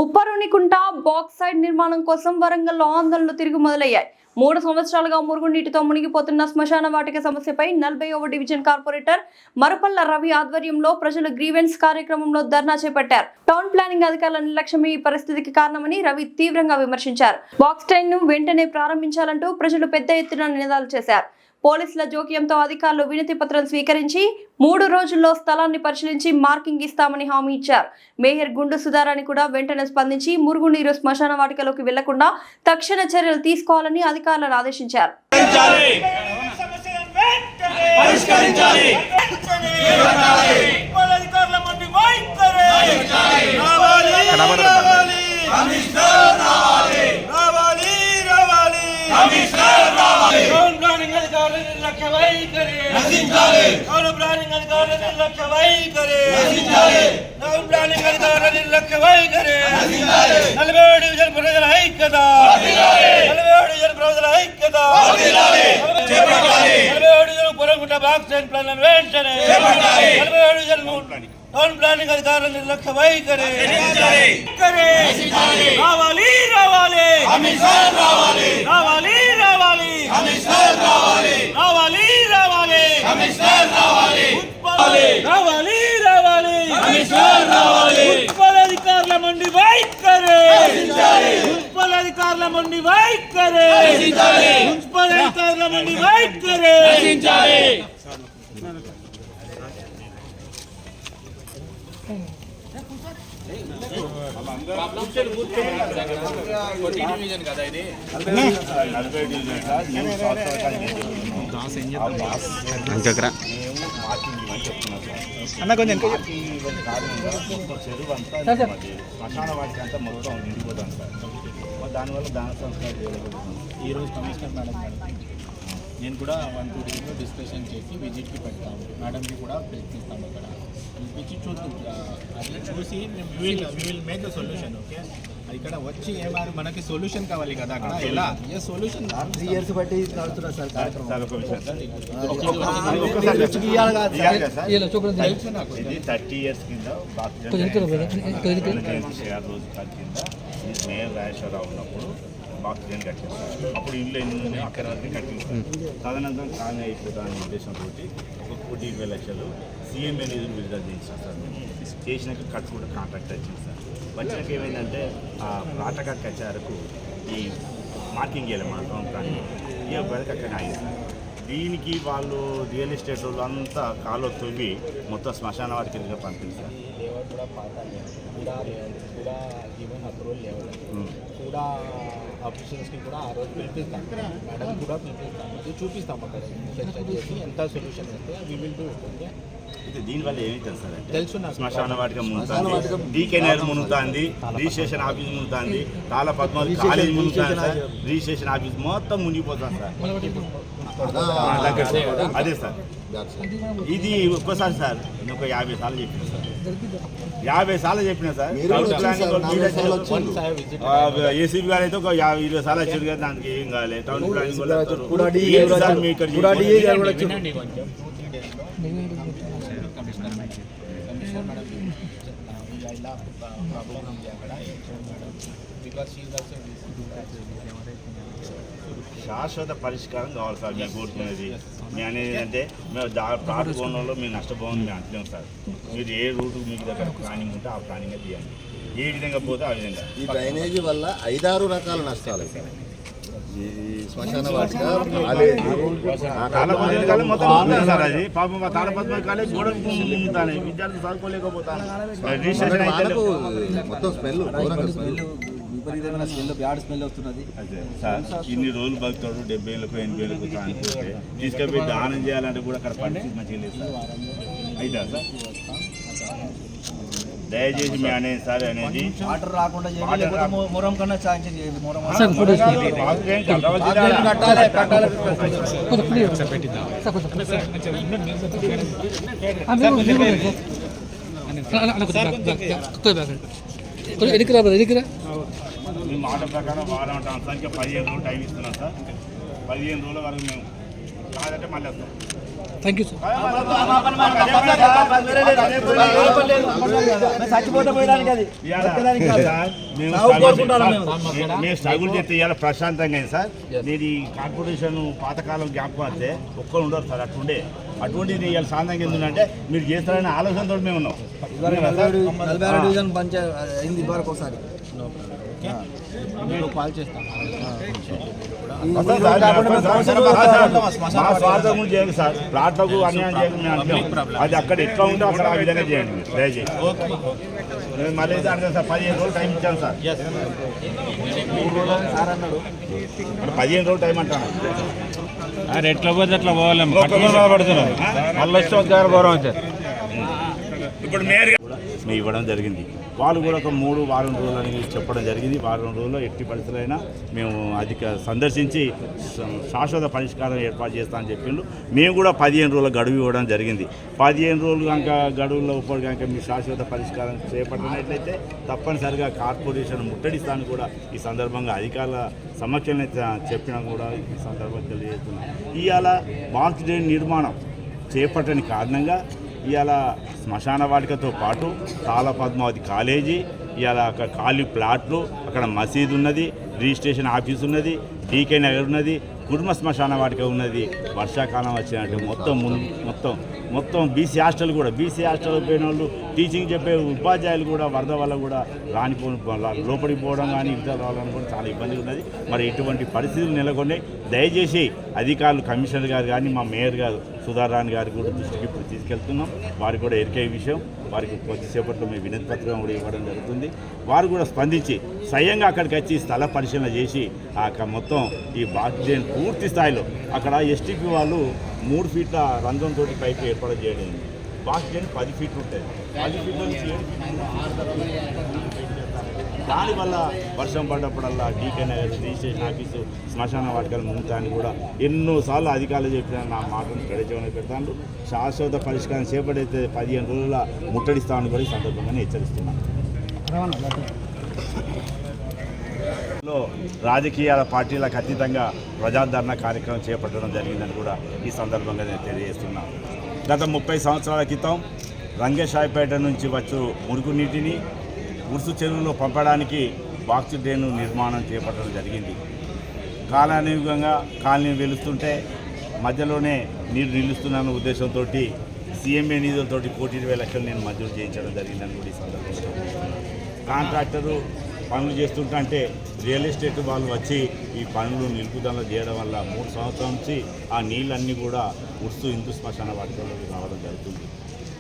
ఉప్పరునికుంట bauxite నిర్మాణం కోసం వరంగల్లో ఆందోళనలు తిరిగి మొదలయ్యాయి. 3 సంవత్సరాలుగా మురుగునీటితో మునిగిపోతున్న శ్మశాన వాటిక సమస్యపై 40వ డివిజన్ కార్పొరేటర్ మరుపల్ల రవి ఆధ్వర్యంలో ప్రజలు గ్రీవెన్స్ కార్యక్రమంలో ధర్నా చేపట్టారు. టౌన్ ప్లానింగ్ అధికారుల నిర్లక్ష్యమే ఈ పరిస్థితికి కారణమని రవి తీవ్రంగా విమర్శించారు. బాక్సైడ్ ను వెంటనే ప్రారంభించాలంటూ ప్రజలు పెద్ద ఎత్తున నినాదాలు చేశారు. పోలీసుల జోక్యంతో అధికారులు వినతి పత్రం స్వీకరించి 3 రోజుల్లో స్థలాన్ని పరిశీలించి మార్కింగ్ ఇస్తామని హామీ ఇచ్చారు. మేయర్ గుండు సుధారాణి కూడా వెంటనే స్పందించి మురుగునీరు శ్మశాన వాటికలోకి వెళ్లకుండా తక్షణ చర్యలు తీసుకోవాలని అధికారులను ఆదేశించారు. టౌన్ ప్లానింగ్ అధికారుల నిర్లక్ష్య వైఖరి రావాలి రావాలి రావాలి రావాలి రావాలి రావాలి రావాలి రావాలి రావాలి మున్సిపల్ అధికారుల మండి వైఖరి మున్సిపల్ అధికారుల మండి వైఖరి మున్సిపల్ అధికారుల మండి వైఖరి శ్మశాన వాటికి అంతా మొత్తం నిండిపోతాం సార్. దానివల్ల దాన సంస్కారం చేయలేకపోతున్నాం. ఈరోజు కమిషనర్ మేడం నేను కూడా 1-2 డేస్లో డిస్కషన్ చేసి విజిట్కి పెడతాము. మేడంకి కూడా ప్రయత్నిస్తాము. అక్కడ పిలిపించి చూద్దాం. అది చూసి మేము will make the solution. Okay, ఇక్కడ వచ్చి ఏమారు మనకి సొల్యూషన్ కావాలి కదా. అక్కడ ఎలా ఏ సొల్యూషన్ 3 ఇయర్స్ బట్టి నడుస్తున్నా సార్ కార్యక్రమం. ఇది 30 ఇయర్స్ కింద మేయర్ రాజేశ్వరరావు ఉన్నప్పుడు బాక్సిజన్ కట్టించారు. అప్పుడు ఇల్లు ఎన్ని అక్కడ వరకు కట్టించారు. తదనంతరం కానీ అయిపోతానే ఉద్దేశంతో 1,20,000 లక్షలు సీఎంఏ నిధులు విడుదల చేయించాం సార్. చేసినాక కట్టు కూడా కాంట్రాక్ట్ వచ్చింది సార్. వచ్చినాక ఏమైందంటే ఆ రాటక కచ్చారకు ఈ మార్కింగ్ చేయాలి మా టౌన్ కానీ ఇక వరకు అక్కడ అయింది సార్. దీనికి వాళ్ళు రియల్ ఎస్టేట్ వాళ్ళు అంతా కాలో తవ్వి మొత్తం శ్మశాన వాటికి పంపించారు. లేవర్ కూడా పాత కూడా ఈవెన్ అప్రూవల్ లేవర్ కూడా ఆఫీసర్స్కి కూడా ఆ రోజు పిలిపిస్తాం. మేడం కూడా పిలిపిస్తాం. అది చూపిస్తాం. అక్కడ స్టడీ చేసి ఎంత సొల్యూషన్ వస్తే we will do it. Okay, అయితే దీనివల్ల ఏమవుతుంది సార్ అంటే తెలుసు నాకు. శ్మశాన వాటిక మునుగుతుంది, డీకేనర్ మునుగుతుంది, రిజిస్ట్రేషన్ ఆఫీస్ మునుగుతుంది, తాళ పద్మావతి కాలేజ్ మునుగుతుంది సార్. రిజిస్ట్రేషన్ ఆఫీస్ మొత్తం మునిగిపోతుంది సార్. అదే సార్, ఇది ఒక్కసారి సార్ నేను ఒక 50 సార్లు చెప్పిన సార్. 50 సార్లు చెప్పిన సార్. ఏసీబీ గారు అయితే ఒక 50-20 సార్లు వచ్చారు కదా. దానికి ఏం కావాలి. టౌన్ ప్లానింగ్ సార్ మీ ఇక్కడ శాశ్వత పరిష్కారం కావాలి సార్. మేము కోరుకునేది మేము అనేది అంటే మేము ప్లాట్ కొనలో మేము నష్టపోవని మేము అంటలేము సార్. మీరు ఏ రూటు మీకు దగ్గర ప్లానింగ్ ఉంటే ఆ ప్లానింగ్ తీయండి. ఏ విధంగా పోతే ఆ విధంగా. ఈ డ్రైనేజీ వల్ల 5-6 రకాల నష్టాలు సార్. ఈ శ్మశాన వాటిక మొత్తం సార్. అది పాపం మా తాళపద్మ కాలేజ్ గోడకు ముందుతాను విద్యార్థులు చదువుకోలేకపోతాను. రిజిస్ట్రేషన్ అయితే మొత్తం స్మెల్ విపరీతమైన స్మెల్, బ్యాడ్ స్మెల్ వస్తున్నది. అదే సార్, ఇన్ని రోజులు బతుకుతాడు 70,000 80,000 తానిపోతే తీసుకెళ్ళి దానం చేయాలంటే కూడా అక్కడ పరిస్థితి మంచిగా లేదు సార్. అయితే సార్ దయచేసి మీ అనేది సార్ అనేది వాటర్ రాకుండా మొరం కన్నా ఛార్జ్ మొరం మేము మాట ప్రకారం వారం సంఖ్య 15 రోజులు టైం ఇస్తున్నాం సార్. 15 రోజుల వరకు మేము కాదంటే మళ్ళీ వస్తాం. Thank you sir. మేము స్ట్రగుల్ చేస్తే ఇవాళ ప్రశాంతంగా అయింది సార్. నేను ఈ కార్పొరేషన్ పాతకాలం జ్ఞాపకం వస్తే ఒక్కరు ఉండరు సార్. అటువంటిది ఇవాళ శాంతంగా ఎందుకంటే మీరు చేస్తారనే ఆలోచనతో మేము ఉన్నాం. 46 డివిజన్ పంచాయతీ అయింది ఇదివరకు ఒకసారి. నేను కాల్ చేస్తాను. మా స్వార్థం గురించి చేయండి సార్. ప్లాట్లకు అన్యాయం చేయండి మేము అంటాం. అది అక్కడ ఎట్లా ఉంటే అక్కడ ఆ విధంగా చేయండి మీరు దయచేసి. మేము మళ్ళీ అంటే సార్ 15 రోజులు టైం ఇచ్చాను సార్. 15 రోజులు టైం అంటాను. ఎట్లా పోతే అట్లా పోవాలేమో పడుతున్నాం. మళ్ళీ గౌరవం సార్. ఇప్పుడు మేము ఇవ్వడం జరిగింది. వాళ్ళు కూడా ఒక 3 వారం రోజులు అని చెప్పడం జరిగింది. వారం రోజుల్లో ఎట్టి పరిస్థితులైనా మేము సందర్శించి శాశ్వత పరిష్కారం ఏర్పాటు చేస్తామని చెప్పిండు. మేము కూడా 15 రోజుల గడువు ఇవ్వడం జరిగింది. 15 రోజులు కనుక గడువులో ఇప్పుడు కనుక మీ శాశ్వత పరిష్కారం చేపట్టినట్లయితే తప్పనిసరిగా కార్పొరేషన్ ముట్టడిస్తాను కూడా ఈ సందర్భంగా అధికారుల సమక్షంలో చెప్పినా కూడా ఈ సందర్భంగా తెలియజేస్తున్నాం. ఇవాళ బాక్స్ డ్రైన్ నిర్మాణం చేపట్టని కారణంగా ఇవాళ శ్మశాన వాటికతో పాటు తాళ పద్మావతి కాలేజీ, ఇవాళ అక్కడ ఖాళీ ప్లాట్లు, అక్కడ మసీదు ఉన్నది, రిజిస్ట్రేషన్ ఆఫీస్ ఉన్నది, డీకే నగర్ ఉన్నది, కుటుంబ శ్మశాన వాటిక ఉన్నది. వర్షాకాలం వచ్చినట్టు మొత్తం బీసీ హాస్టల్ కూడా బీసీ హాస్టల్ పోయిన వాళ్ళు టీచింగ్ చెప్పే ఉపాధ్యాయులు కూడా వరద వల్ల కూడా లోపలికి పోవడం కానీ ఇతర రావడం కూడా చాలా ఇబ్బందిగా ఉన్నది. మరి ఇటువంటి పరిస్థితులు నెలకొన్నాయి. దయచేసి అధికారులు కమిషనర్ గారు కానీ మా మేయర్ గారు సుధారాణి గారి కూడా దృష్టికి ఇప్పుడు తీసుకెళ్తున్నాం. వారికి కూడా ఎరికే విషయం. వారికి కొద్దిసేపట్లో మేము వినతి పత్రం కూడా ఇవ్వడం జరుగుతుంది. వారు కూడా స్పందించి స్వయంగా అక్కడికి వచ్చి స్థల పరిశీలన చేసి మొత్తం ఈ బాక్స్ పూర్తి స్థాయిలో అక్కడ ఎస్టీపీ వాళ్ళు 3 ఫీట్ల రంధ్రంతో పైకి ఏర్పాటు చేయడం. బాక్స్ 10 ఫీట్లు ఉంటుంది. 10 ఫీట్ల నుంచి 7 ఫీట్లు దానివల్ల వర్షం పడ్డప్పుడల్లా డీకే నగర్ రిజిస్ట్రేషన్ ఆఫీసు శ్మశాన వాటికలు ముంతాన్ని కూడా ఎన్నోసార్లు అధికారులు చెప్పిన నా మాటను గడిచేమని పెడతాను. శాశ్వత పరిష్కారం చేపడితే 15 రోజుల ముట్టడిస్తామని కూడా ఈ సందర్భంగానే హెచ్చరిస్తున్నాను. రాజకీయాల పార్టీలకు అతీతంగా ప్రజాదరణ కార్యక్రమం చేపట్టడం జరిగిందని కూడా ఈ సందర్భంగా నేను తెలియజేస్తున్నాను. గత 30 సంవత్సరాల క్రితం రంగేశాయిపేట నుంచి వచ్చు మురుగునీటిని ఉర్సు చెరువులో పంపడానికి బాక్స్ డ్రైన్ నిర్మాణం చేపట్టడం జరిగింది. కాలానుగుణంగా కాలనీ వెలుస్తుంటే మధ్యలోనే నీరు నిలుస్తున్న ఉద్దేశంతో సీఎంఏ నిధులతో 1,20,00,000 నేను మంజూరు చేయించడం జరిగిందని కూడా ఈ సందర్భంగా కాంట్రాక్టరు పనులు చేస్తుంటే రియల్ ఎస్టేట్ వాళ్ళు వచ్చి ఈ పనులు నిలుపుదల చేయడం వల్ల 3 సంవత్సరాల నుంచి ఆ నీళ్ళన్నీ కూడా ఉర్సు హిందూ శ్మశాన వాటికలోకి రావడం జరుగుతుంది.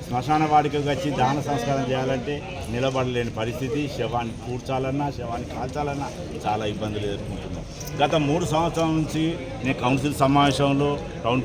శ్మశాన వాటికకు వచ్చి దహన సంస్కారం చేయాలంటే నిలబడలేని పరిస్థితి. శవాన్ని పూడ్చాలన్నా శవాన్ని కాల్చాలన్నా చాలా ఇబ్బందులు ఎదుర్కొంటున్నాం. గత 3 సంవత్సరాల నుంచి నేను కౌన్సిల్ సమావేశంలో టౌన్